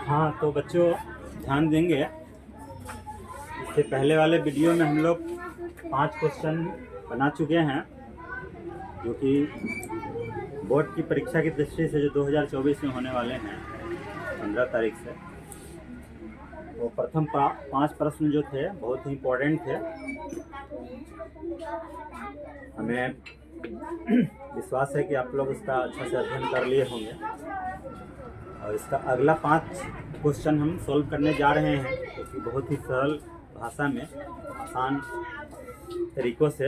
हाँ तो बच्चों ध्यान देंगे, इससे पहले वाले वीडियो में हम लोग 5 क्वेश्चन बना चुके हैं जो कि बोर्ड की परीक्षा की दृष्टि से जो 2024 में होने वाले हैं 15 तारीख से। तो प्रथम 5 प्रश्न जो थे बहुत ही इम्पोर्टेंट थे। हमें विश्वास है कि आप लोग उसका अच्छा से अध्ययन कर लिए होंगे और इसका अगला 5 क्वेश्चन हम सॉल्व करने जा रहे हैं क्योंकि बहुत ही सरल भाषा में आसान तरीक़ों से,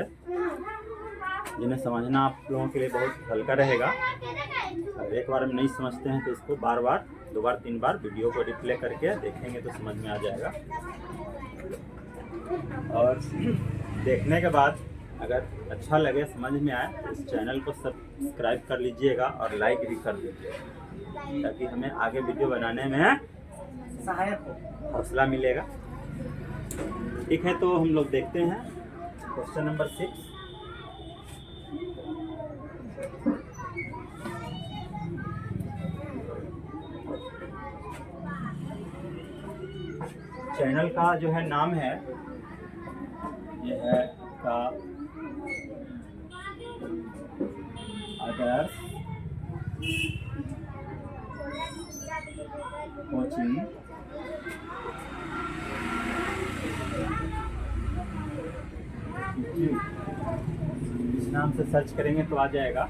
जिन्हें समझना आप लोगों के लिए बहुत हल्का रहेगा। और एक बार हम नहीं समझते हैं तो इसको बार बार 2 बार 3 बार वीडियो को रिप्ले करके देखेंगे तो समझ में आ जाएगा। और देखने के बाद अगर अच्छा लगे, समझ में आए तो इस चैनल को सब्सक्राइब कर लीजिएगा और लाइक भी कर दीजिएगा ताकि हमें आगे वीडियो बनाने में सहायक हौसला मिलेगा। ठीक है, तो हम लोग देखते हैं क्वेश्चन नंबर 6। चैनल का जो है नाम है, ये है का आदर्श कोचिंग इस नाम से सर्च करेंगे तो आ जाएगा।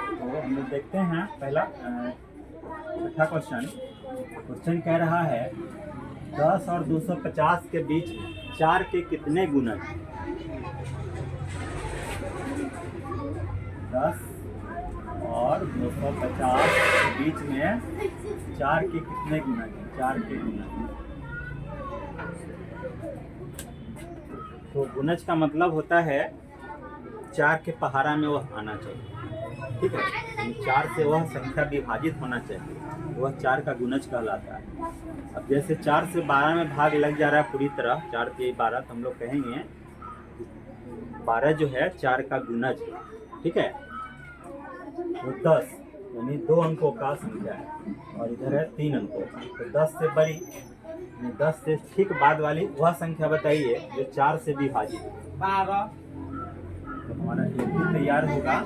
तो हम लोग देखते हैं पहला छठा क्वेश्चन कह रहा है 10 और 250 के बीच 4 के कितने गुणज? 10 और 250 के बीच में 4 के कितने गुणज? 4 के गुणज। तो गुणज का मतलब होता है 4 के पहाड़ा में वह आना चाहिए। ठीक है, 4 से वह संख्या विभाजित होना चाहिए, वह 4 का गुणज कहलाता है। अब जैसे 4 से 12 में भाग लग जा रहा है पूरी तरह, 4 से 12, तो हम लोग कहेंगे 12 जो है 4 का गुणज है। ठीक है, तो 10 यानी 2 अंकों का संख्या है और इधर है 3 अंकों। तो 10 से बड़ी, 10 से ठीक बाद वाली वह संख्या बताइए जो 4 से विभाजित है। 12। तो हमारा एक भी तैयार होगा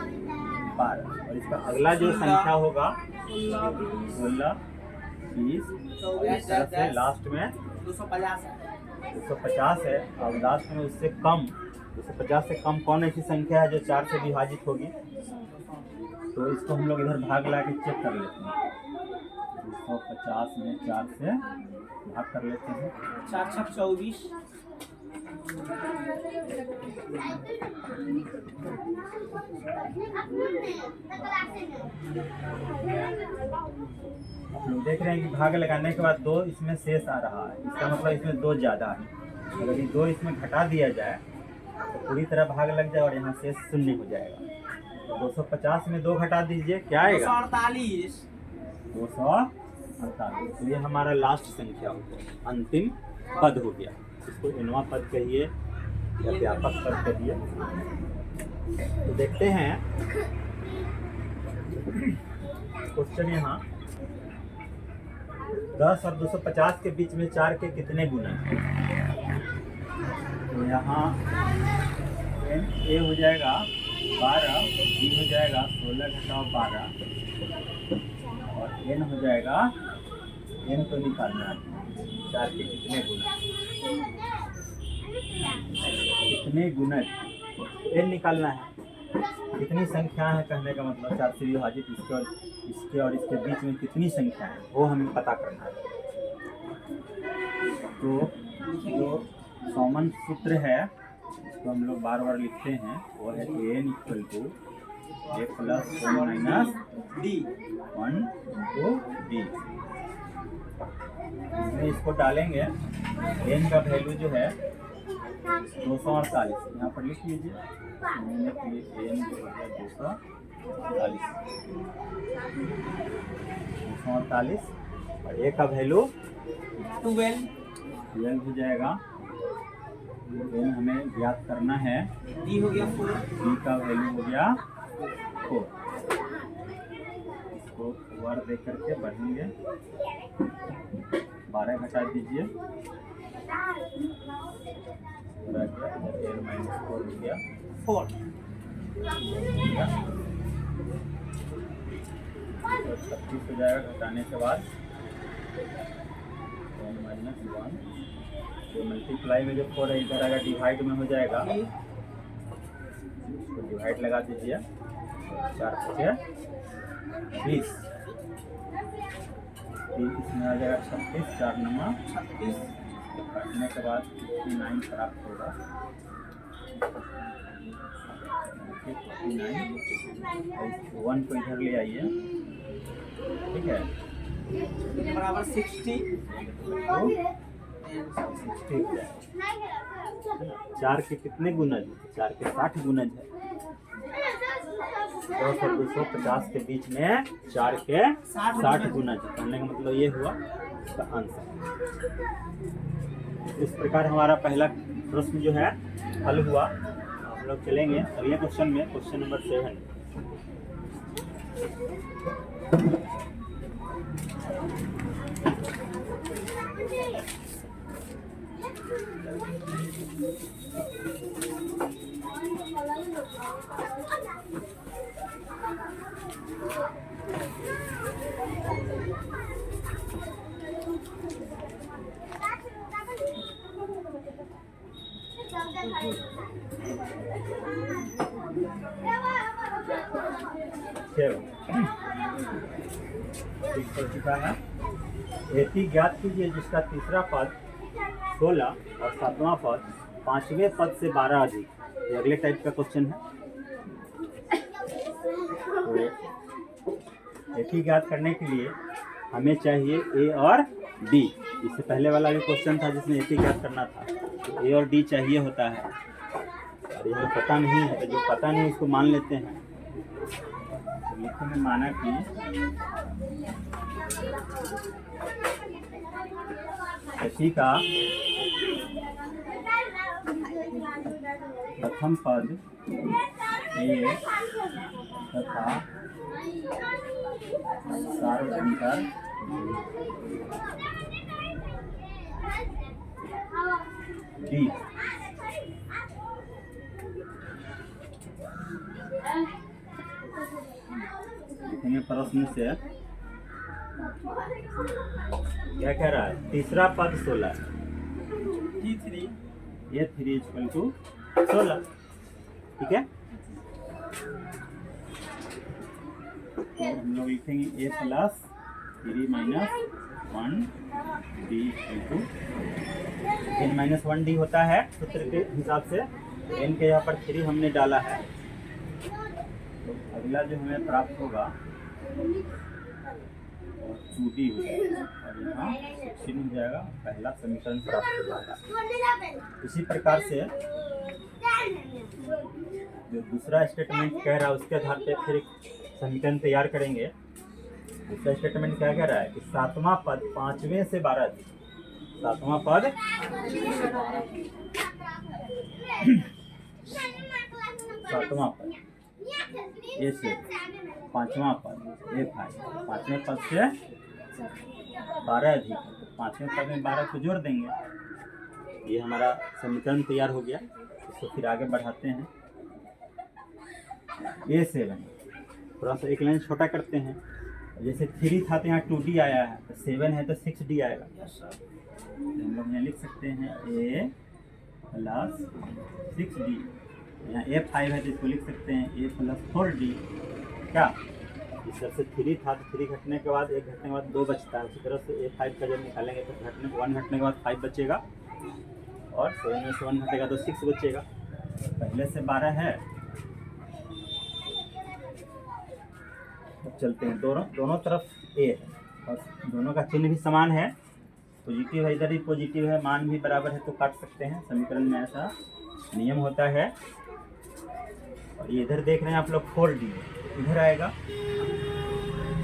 12 और इसका अगला जो संख्या होगा 16, 20 और इस तरह से लास्ट में 250 है और लास्ट में उससे कम 250 से कम कौन ऐसी संख्या है जो 4 से विभाजित होगी? तो इसको हम लोग इधर भाग ला के चेक कर लेते हैं। 250 में 4 से भाग कर लेते हैं। 4 छक 24। आप लोग देख रहे हैं कि भाग लगाने के बाद 2 इसमें शेष आ रहा है, इसका मतलब इसमें 2 ज़्यादा है। अगर ये 2 इसमें घटा दिया जाए तो पूरी तरह भाग लग जाए और यहाँ शेष 0 हो जाएगा। 250 में 2 घटा दीजिए, क्या आएगा? 248। 248। तो ये हमारा लास्ट संख्या हो गया, अंतिम पद हो गया। इसको इनवा पद कहिए या व्यापक पद कहिए। तो देखते हैं क्वेश्चन यहाँ 10 और 250 के बीच में 4 के कितने गुणज? तो यहाँ ए हो जाएगा 12, बी हो जाएगा 16 घटाओ 12 और एन हो जाएगा, एन तो निकालना है 4 के कितने गुणज, कितने गुणज एन निकालना है। कितनी संख्या है कहने का मतलब 4 से विभाजित इसके और इसके बीच में कितनी संख्या है वो हमें पता करना है। तो जो कॉमन सूत्र है इसको हम लोग बार बार लिखते हैं, वो है n = a + 1 - d 1 to d। इसमें इसको डालेंगे, n का वैल्यू जो है 248, यहाँ पर लिख लीजिए। n जो है 248 और a का वैल्यू 12 हो जाएगा। n हमें ज्ञात करना है, d हो गया 4, d का वैल्यू हो गया 4। इसको वर्ड देख करके बढ़ेंगे, 12 घटा दीजिए, -4 हो गया, 4 तो 36 हो जाएगा घटाने के बाद 10 - 1, तो मल्टीप्लाई में जो 4 है इधर आएगा, डिवाइड में हो जाएगा, तो डिवाइड लगा दीजिए, 4 × 20, 3 इसमें आ जाएगा 36, 4 × 9 36 काटने के बाद 59 प्राप्त होगा, 59, 1 को इधर ले आइए, ठीक है, बराबर 60 तो 60 हो जाएगा। 4 के कितने गुणज? 4 के 60 गुणज है, 100 से 250 के बीच में 4 के 60 गुणज है। कहने का मतलब ये हुआ इसका आंसर। इस प्रकार हमारा पहला प्रश्न जो है हल हुआ। हम लोग चलेंगे अगले क्वेश्चन में, क्वेश्चन नंबर 7। ठीक हो चुका है। एटी ज्ञात कीजिए जिसका तीसरा पद 16 और 7वां पद 5वें पद से 12 अधिक। ये अगले टाइप का क्वेश्चन है। तो एटी ज्ञात करने के लिए हमें चाहिए ए और डी। इससे पहले वाला भी क्वेश्चन था जिसमें एटी ज्ञात करना था, तो ए और डी चाहिए होता है, और ये पता नहीं है, तो जो पता नहीं उसको मान लेते हैं। तो लिखेंगे माना कि एटी का प्रथम पद ए तथा सार्वभौमिक डी लिखेंगे प्रश्न से क्या कह रहा है। तीसरा पद 16, T3 ये 3 = 16, ठीक है। तो हम लोग लिखेंगे a + 3 - 1 d = n - 1 d होता है सूत्र के हिसाब से। n के यहाँ पर 3 हमने डाला है, तो अगला जो हमें प्राप्त होगा 2d हो जाएगा, और यहाँ 16 हो जाएगा। पहला समीकरण प्राप्त हो जाएगा। इसी प्रकार से जो दूसरा स्टेटमेंट कह रहा है उसके आधार पे फिर एक समीकरण तैयार करेंगे। दूसरा स्टेटमेंट क्या कह रहा है कि 7वां पद 5वें से 12 अधिक। 7वां पद 7वां पद ए से 5वां पद ए 5वें पद से 12 अधिक है, तो 5वें पद में 12 को जोड़ देंगे। ये हमारा समीकरण तैयार हो गया। इसको फिर आगे बढ़ाते हैं। A7 थोड़ा सा एक लाइन छोटा करते हैं। जैसे 3 था तो यहाँ 2d आया है, तो 7 है तो 6d आएगा। Yes sir. तो हम लोग यहाँ लिख सकते हैं a + 6d। यहाँ A5 है तो इसको लिख सकते हैं a + 4d। क्या इस तरह से 3 था तो 3 घटने के बाद 1 घटने के बाद 2 बचता है। उसी तरह से A5 का जब निकालेंगे तो 1 घटने के बाद 5 बचेगा, और 7 में से 1 घटेगा तो 6 बचेगा। पहले से 12 है। अब चलते हैं, दोनों तरफ a है और दोनों का चिन्ह भी समान है। पॉजिटिव है, इधर भी पॉजिटिव है, मान भी बराबर है, तो काट सकते हैं। समीकरण में ऐसा नियम होता है। और ये इधर देख रहे हैं आप लोग 4d, इधर आएगा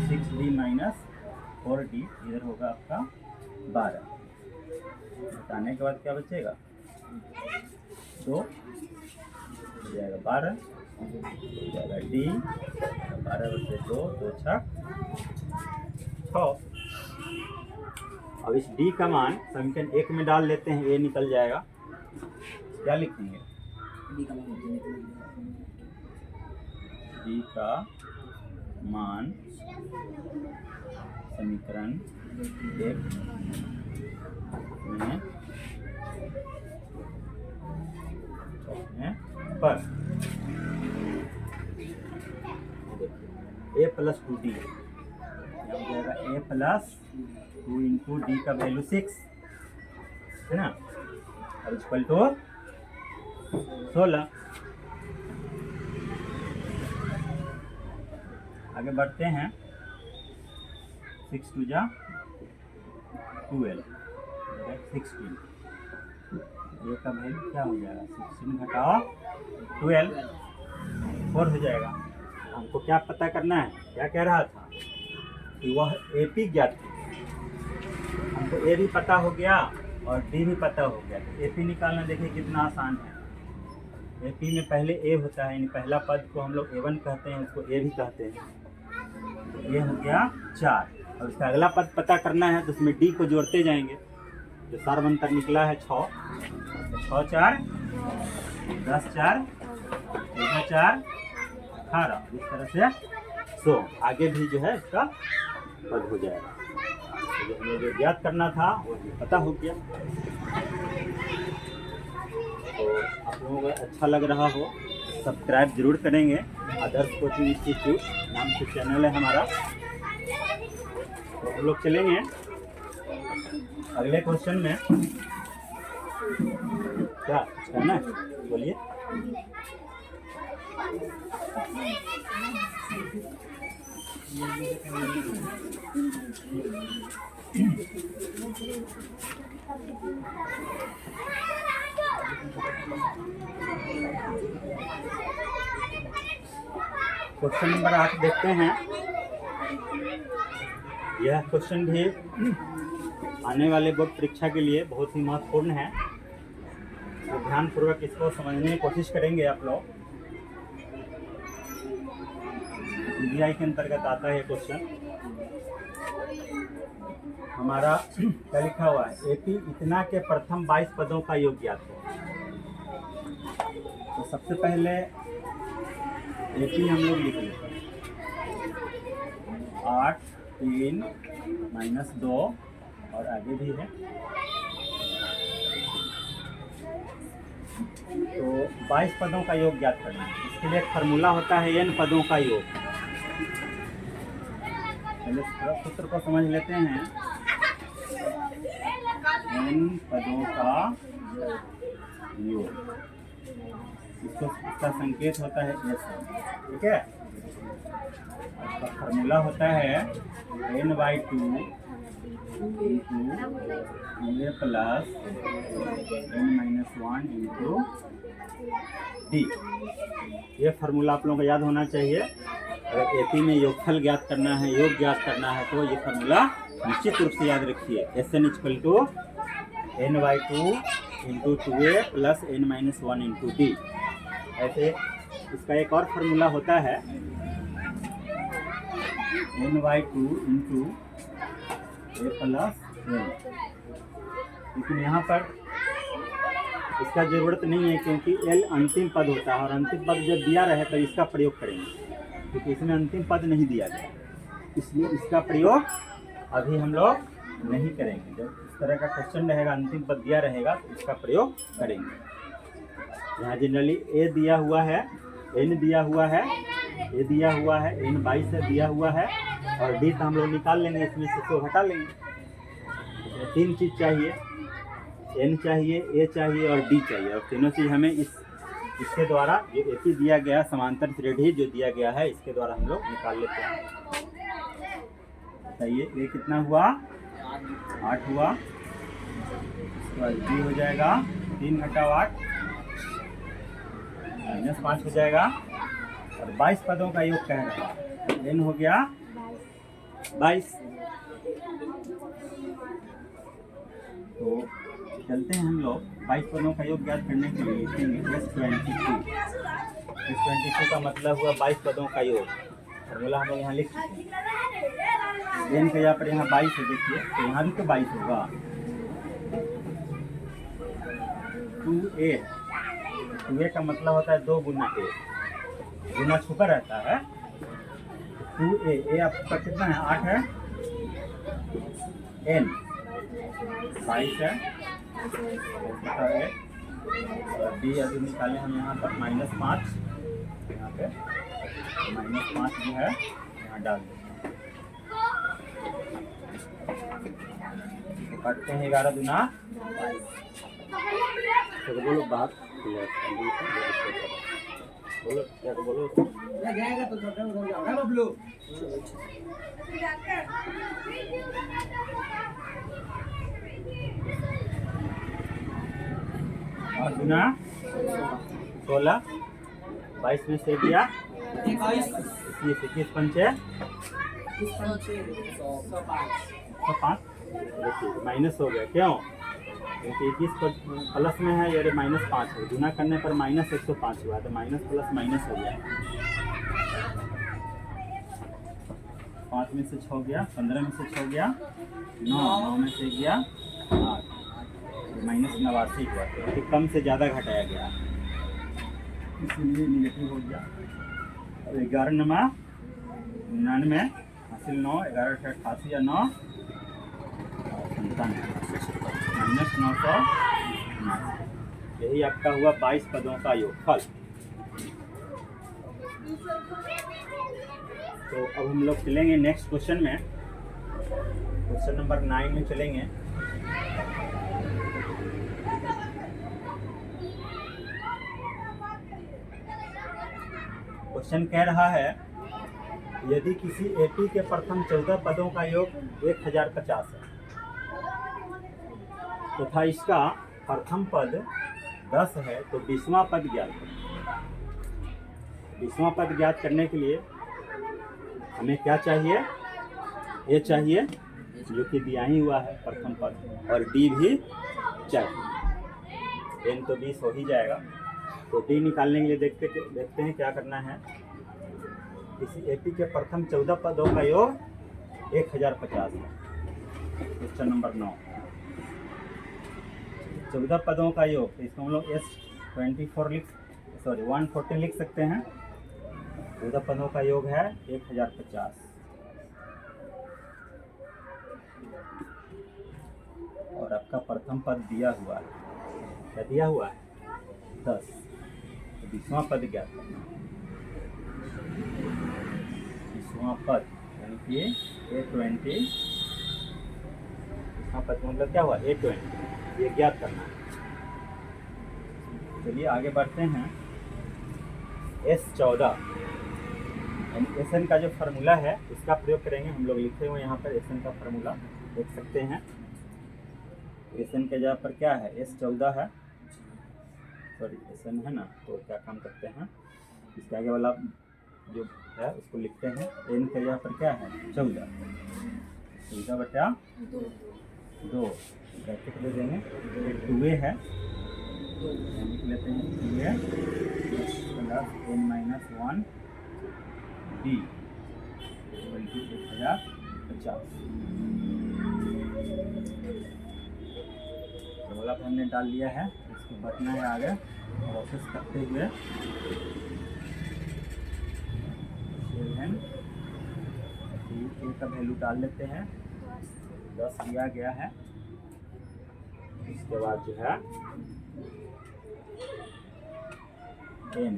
6d - 4d, इधर होगा आपका 12। घटाने के बाद क्या बचेगा 2 हो जाएगा 12, डी 12/2 2 6 6। अब इस डी का मान समीकरण 1 में डाल लेते हैं, ए निकल जाएगा। क्या लिखेंगे? डी का मान समीकरण 1 में पर ए प्लस 2d हो जाएगा। ए प्लस 2 इंटू डी का वैल्यू 6 है ना, और इक्वल टू 16। आगे बढ़ते हैं। 6 2 जा 12 16। ये का वैल्यू क्या हो जाएगा? 16 घटाओ 12 4 हो जाएगा। हमको क्या पता करना है? क्या कह रहा था कि वह एपी ज्ञात थी। हमको ए भी पता हो गया और डी भी पता हो गया। तो एपी निकालना देखिए कितना आसान है। एपी में पहले ए होता है, यानी पहला पद को हम लोग A1 कहते हैं, उसको ए भी कहते हैं। ये हो गया 4, और उसका अगला पद पता करना है तो उसमें डी को जोड़ते जाएंगे। जो सार्वंतर निकला है 6, 6 4 10 4 4 18, इस तरह से 100 आगे भी जो है इसका पद हो जाएगा। तो जो हमें जो ज्ञात करना था वो पता हो गया। तो आप लोगों को अच्छा लग रहा हो सब्सक्राइब जरूर करेंगे। आदर्श कोचिंग इंस्टीट्यूट नाम से चैनल है हमारा। तो हम लोग चलेंगे अगले क्वेश्चन में। क्या कहना है बोलिए। क्वेश्चन नंबर 8 देखते हैं। यह क्वेश्चन भी आने वाले बोर्ड परीक्षा के लिए बहुत ही महत्वपूर्ण है। तो ध्यानपूर्वक इसको समझने की कोशिश करेंगे आप लोग। सीबीआई के अंतर्गत आता है क्वेश्चन। हमारा क्या लिखा हुआ है? एपी इतना के प्रथम 22 पदों का योग ज्ञात है। तो सबसे पहले एपी हम लोग लिख लेते हैं 8 3 -2 और आगे भी है। तो 22 पदों का योग ज्ञात करना है। इसके लिए एक फार्मूला होता है n पदों का योग। पहले सूत्र को समझ लेते हैं। n पदों का योग, इसका संकेत होता है s, ठीक है। इसका फार्मूला होता है n/2 into a plus n-1 into D. ये फार्मूला आप लोगों को याद होना चाहिए। अगर एपी में योगफल ज्ञात करना है, योग ज्ञात करना है, तो ये फार्मूला निश्चित रूप से याद रखिए। Sn = n/2 into 2a plus n-1 into D. ऐसे इसका एक और फार्मूला होता है n/2 into a plus n। लेकिन यहाँ पर इसका जरूरत नहीं है, क्योंकि l अंतिम पद होता है और अंतिम पद जब दिया रहे तो इसका प्रयोग करेंगे, क्योंकि इसमें अंतिम पद नहीं दिया गया, इसलिए इसका प्रयोग अभी हम लोग नहीं करेंगे। जब इस तरह का क्वेश्चन रहेगा, अंतिम पद दिया रहेगा, तो इसका प्रयोग करेंगे। यहाँ जनरली ए दिया हुआ है, n दिया हुआ है, ए दिया हुआ है, n 22 से दिया हुआ है, और डी तो हम लोग निकाल लेंगे, इसमें से तो हटा लेंगे। तीन चीज़ चाहिए, n चाहिए, a चाहिए और d चाहिए, और तीनों चीज़ हमें इसके द्वारा जो एपी दिया गया समांतर श्रेणी जो दिया गया है, इसके द्वारा हम लोग निकाल लेते हैं। बताइए ये कितना हुआ? 8 हुआ। इसके बाद d हो जाएगा 3 - 8 -5 हो जाएगा, और 22 पदों का योग कह रहा है। n हो गया 22। तो चलते हैं हम लोग 22 पदों का योग ज्ञात करने के लिए लिखेंगे S22। इस 22 का मतलब हुआ 22 पदों का योग। फॉर्मूला हम लोग यहाँ लिख चुके हैं। एन के यहाँ पर यहाँ 22 है, देखिए तो यहाँ भी तो 22 होगा। 2a, 2a का मतलब होता है 2 गुना a, गुना छुपा रहता है। 2a, a आपका कितना है? 8 है। n 22 है और d अभी निकाले हम यहाँ पर -5, यहाँ पे -5 जो है यहाँ डाल देते हैं। तो काटते हैं 11 दूना 22। तो बोलो बात बोलो, क्या तो बोलो। जाएगा तो छोटा हो जाएगा बबलू। और गुना 16, 22 में से दिया 21 21 पंचे 105 105। देखिए माइनस हो गया, क्यों? क्योंकि 21 पर प्लस में है, ये -5 है, गुना करने पर -105 हुआ, तो माइनस प्लस माइनस हो गया। 5 में से 6 गया, 15 में से 6 गया 9 में से गया 8, -89 हुआ, तो कम से ज़्यादा घटाया गया, इसलिए निगेटिव हो गया। और 11 नमा 99 हासिल 9, 11 88 या 9 -900। यही आपका हुआ 22 पदों का योगफल। तो अब हम लोग चलेंगे नेक्स्ट क्वेश्चन में, क्वेश्चन नंबर 9 में चलेंगे। क्वेश्चन कह रहा है, यदि किसी एपी के प्रथम 14 पदों का योग 1050 है तथा इसका प्रथम पद 10 है, तो 20वां पद ज्ञात करें। 20वां पद ज्ञात करने के लिए हमें क्या चाहिए? ए चाहिए जो कि दिया ही हुआ है प्रथम पद, और डी भी चाहिए। एन तो 20 हो ही जाएगा, तो डी निकालने के लिए देखते हैं क्या करना है। किसी एपी के प्रथम 14 पदों का योग 1050 है। क्वेश्चन नंबर 9, 14 पदों का योग, तो इसको हम लोग 114 लिख सकते हैं। 14 पदों का योग है 1050, और आपका प्रथम पद दिया हुआ है, क्या दिया हुआ है? 10। तो 20वां पद ज्ञात करना है। 20वां पद यानी कि 820, 20वां पद मतलब क्या हुआ? 820, ये ज्ञात करना है। चलिए आगे बढ़ते हैं। S14 यानी एसएन का जो फार्मूला है इसका प्रयोग करेंगे। हम लोग लिखे हुए यहाँ पर एसएन का फार्मूला देख सकते हैं। एसएन के जगह पर क्या है? S14 है, सॉरी एसएन है ना, तो क्या काम करते हैं, इसके आगे वाला जो है उसको लिखते हैं। एन के जगह पर क्या है? 14 बटा 2 ब्रैकेट दे देंगे। एक 2a है, लिख लेते हैं 2a plus n-1 d 1050। Formula पर हमने डाल लिया है, इसको बढ़ना है आगे प्रोसेस करते हुए। ए का वैल्यू डाल लेते हैं, 10 लिया गया है। इसके बाद जो है एन,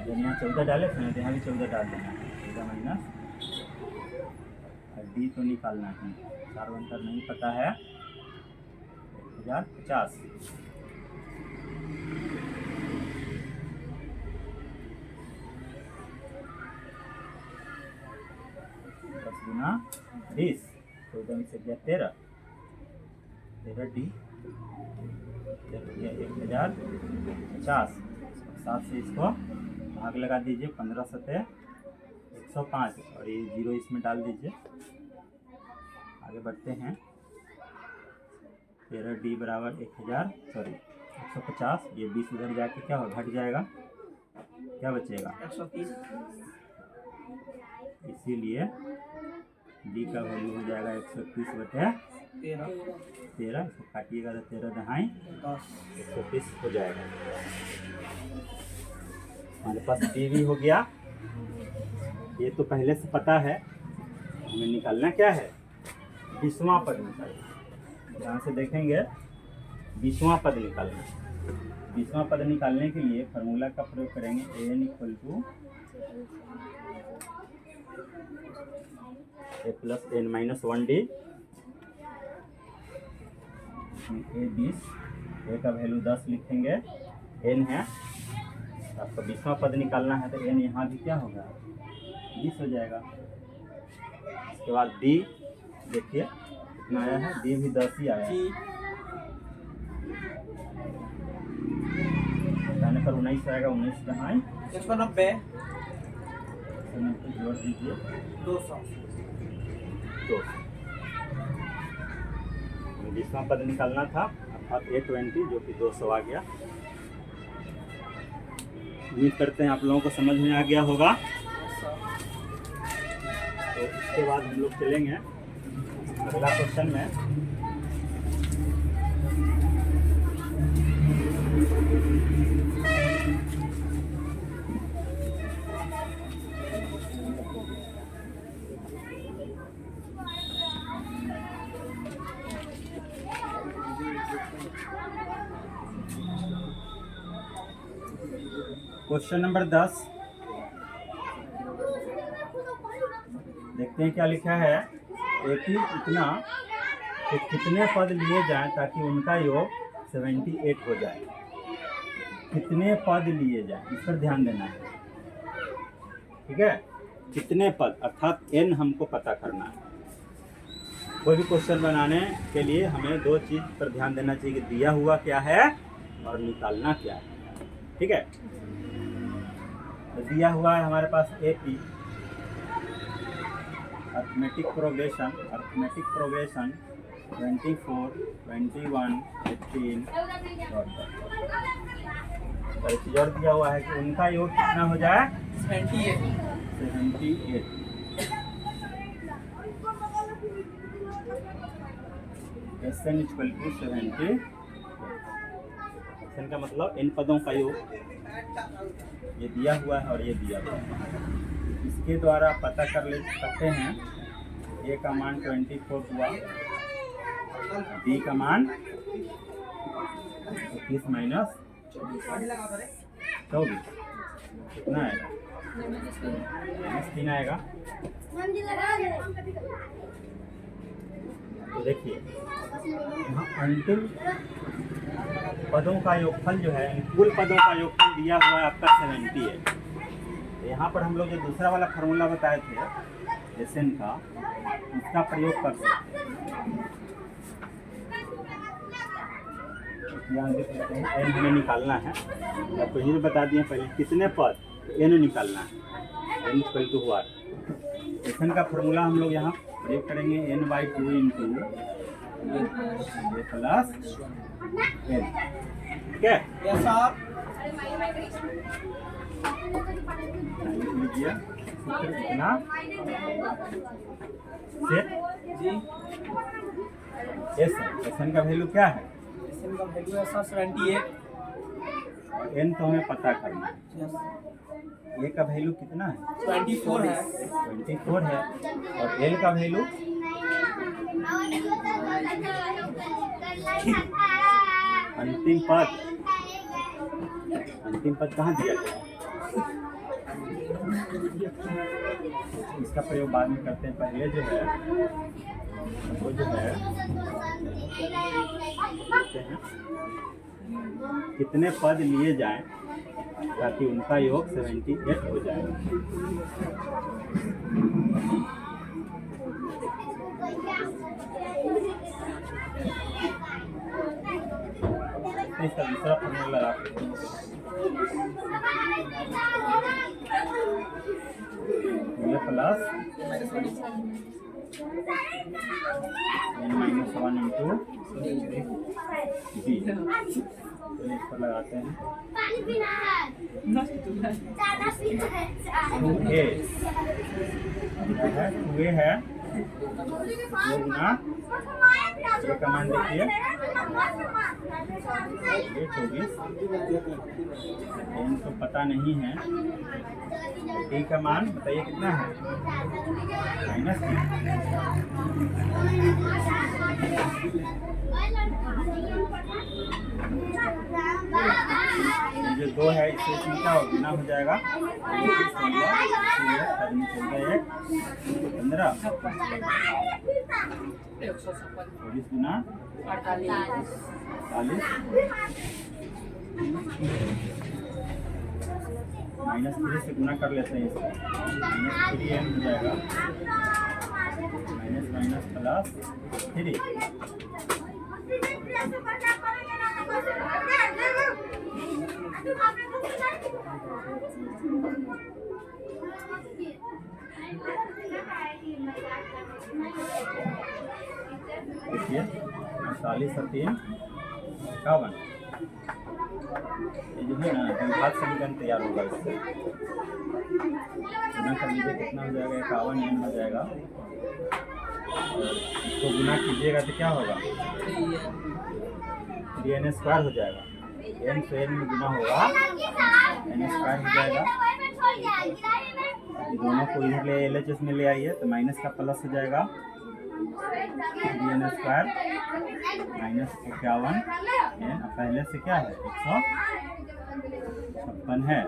यहाँ 14 डाले थे तो यहाँ भी 14 डाल देना है। 14 माइनस डी तो निकालना है, 4 अंतर नहीं पता है। 1050 10 गुना 20, 14 में से गया 13 डी 1050। 7 से इसको भाग लगा दीजिए, 15 सतह 105, और ये 0 इसमें डाल दीजिए। आगे बढ़ते हैं। 13 डी बराबर 150, ये 20 उधर जाके क्या हो घट जाएगा, क्या बचेगा? 130 इसीलिए डी का वैल्यू हो जाएगा 130/13। 13 इसको काटिएगा तो 13 दहाई 10 130 हो जाएगा। हमारे पास डी भी हो गया। ये तो पहले से पता है, हमें निकालना क्या है? 20वां पद निकालना। यहाँ से देखेंगे 20वां पद निकालना। 20वां पद निकालने के लिए फार्मूला का प्रयोग करेंगे an = a + n - 1d। a 20, a का वैल्यू 10 लिखेंगे, n है, आपका 20वां पद निकालना है तो n यहाँ भी क्या होगा? 20 हो जाएगा। उसके बाद d देखिए कितना आया है, d भी 10 ही आया है। घटाने पर 19 आएगा, 19 दहाई 190 जोड़ दीजिए 200 20वां पद निकालना था, अर्थात A20 जो कि 200 आ गया। उम्मीद करते हैं आप लोगों को समझ में आ गया होगा। तो इसके बाद हम लोग चलेंगे अगला क्वेश्चन में। क्वेश्चन नंबर 10 देखते हैं क्या लिखा है। एक ही इतना कि कितने पद लिए जाएं ताकि उनका योग 78 हो जाए। कितने पद लिए जाएं, इस पर ध्यान देना है। ठीक है, कितने पद अर्थात n हमको पता करना है। कोई भी क्वेश्चन बनाने के लिए हमें दो चीज़ पर ध्यान देना चाहिए कि दिया हुआ क्या है और निकालना क्या है। ठीक है, तो दिया हुआ है हमारे पास AP अर्थमेटिक प्रोग्रेशन 24, 21, 18 और एक चीज और दिया हुआ है कि उनका योग कितना हो जाए? 78। SN = 70। SN का मतलब इन पदों का योग ये दिया हुआ है और ये दिया हुआ है। इसके द्वारा पता कर ले सकते हैं A का मान 24 हुआ, B का मान 21 माइनस 24 कितना आएगा? 3 आएगा। तो देखिए यहाँ अंतिम पदों का योगफल जो है, कुल पदों का योगफल दिया हुआ है आपका 70 है। तो यहाँ पर हम लोग जो दूसरा वाला फार्मूला बताए थे SN का, उसका प्रयोग कर सकते हैं। यहाँ देख सकते हैं n हमें निकालना है। आपको ये बता दिए पहले कितने पद, n निकालना है। n = 1। SN का फार्मूला हम लोग यहाँ प्रयोग करेंगे n/2 × a + n। ठीक है, लिख लीजिए सूत्र कितना से SN का वैल्यू क्या है? SN का वैल्यू है 78 और n तो हमें पता करना है। A का वैल्यू कितना है? 24 है 24 है और L का वैल्यू अंतिम पद कहाँ दिया गया? इसका प्रयोग बाद में करते हैं। पहले जो है वो जो है देखते हैं कितने पद लिए जाएं ताकि उनका योग 78 हो जाए। इसका दूसरा फार्मूला लगा ये प्लस n-1 इंटू b। तो इस पर लगाते हैं 2a है 2a है 2 गुना ये कमांड देखिए ये 24 इनको पता नहीं है a का मान बताइए कितना है जो 2 है इससे इसमें क्या हो गुना हो जाएगा 15 24 गुना 48 -3 से गुना कर लेते हैं इसको -3n हो जाएगा माइनस प्लस 3 देखिए 48 और 3 51 ये जो है ना द्विघात समीकरण तैयार होगा इससे गुना कर लीजिए कितना हो जाएगा 51 n हो जाएगा और इसको गुना कीजिएगा तो क्या होगा 3n² हो जाएगा n से n में गुना होगा n² हो जाएगा ये दोनों को इधर ले LHS में ले आइए तो माइनस का प्लस हो जाएगा 3n² -51 n पहले से क्या है 156 है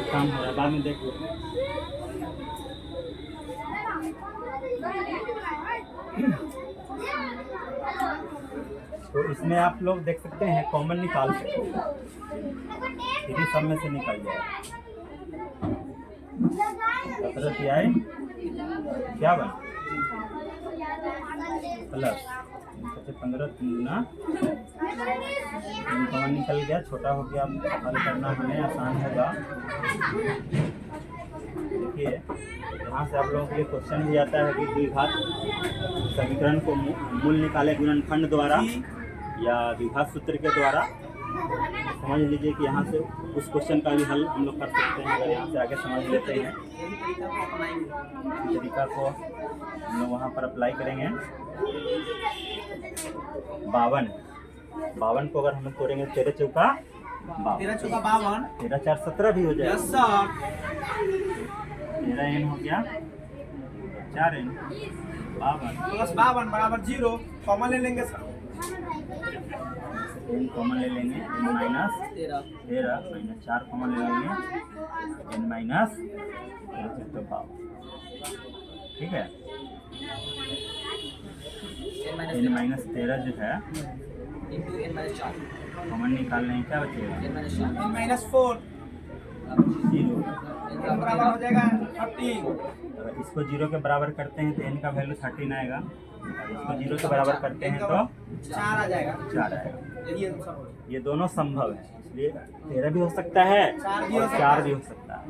काम हो रहा है बाद में देख लो तो इसमें आप लोग देख सकते हैं कॉमन निकाल सकते हैं यदि सब में से निकल जाए 17 तिहाई क्या बन प्लस 15 गुना कॉमन निकल गया छोटा हो गया हल करना हमें आसान होगा देखिए यहाँ से आप लोगों के लिए क्वेश्चन भी आता है कि द्विघात समीकरण को मूल निकाले गुणनखंड द्वारा या द्विघात सूत्र के द्वारा समझ लीजिए कि यहाँ से उस क्वेश्चन का भी हल हम लोग कर सकते हैं अगर यहाँ से आगे समझ लेते हैं इस तरीका को हम लोग वहाँ पर अप्लाई करेंगे 52 को अगर हम लोग तोड़ेंगे 13 चौका 52 13 4 17 भी हो जाएगा 13n हो गया 4n 52 +52 बराबर 0 कॉमन ले लेंगे सर n कॉमन ले लेंगे n माइनस 13 माइनस 4 कॉमन ले लेंगे n माइनस 52 ठीक है n माइनस 13 जो है कॉमन निकालने हैं क्या बचेगा -4 0 बराबर हो जाएगा 30 अगर इसको 0 के बराबर करते हैं तो n का वैल्यू 13 आएगा और इसको 0 के बराबर करते हैं तो 4 आ जाएगा 4 आएगा यदि ये दूसरा हो ये दोनों संभव है इसलिए 13 भी हो सकता है और 4 भी हो सकता है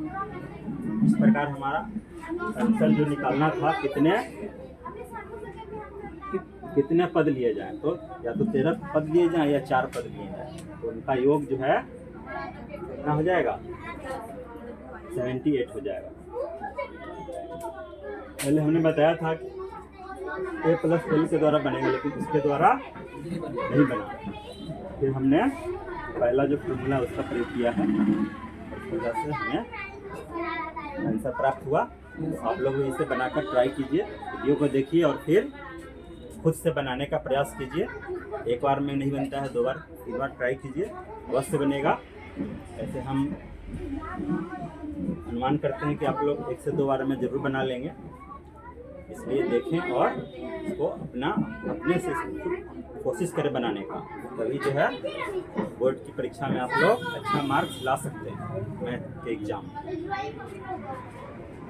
इस प्रकार हमारा आंसर जो निकालना था कितने पद लिए जाएं तो या तो 13 पद लिए जाएं या 4 पद लिए जाएं तो उनका योग जो है कितना हो जाएगा 78 हो जाएगा पहले हमने बताया था कि a प्लस l के द्वारा बनेगा लेकिन उसके द्वारा नहीं बना फिर हमने पहला जो फॉर्मूला उसका प्रयोग किया है इस वजह से हमें आंसर प्राप्त हुआ आप लोग भी इसे बनाकर ट्राई कीजिए वीडियो को देखिए और फिर खुद से बनाने का प्रयास कीजिए एक बार में नहीं बनता है 2 बार 3 बार ट्राई कीजिए अवश्य बनेगा ऐसे हम अनुमान करते हैं कि आप लोग 1 से 2 बार में ज़रूर बना लेंगे इसलिए देखें और इसको अपने से कोशिश करें बनाने का तभी जो है बोर्ड की परीक्षा में आप लोग अच्छा मार्क्स ला सकते हैं मैथ के एग्जाम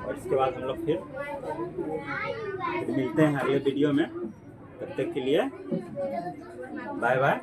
और इसके बाद हम लोग फिर मिलते हैं अगले वीडियो में। तब तक के लिए बाय बाय।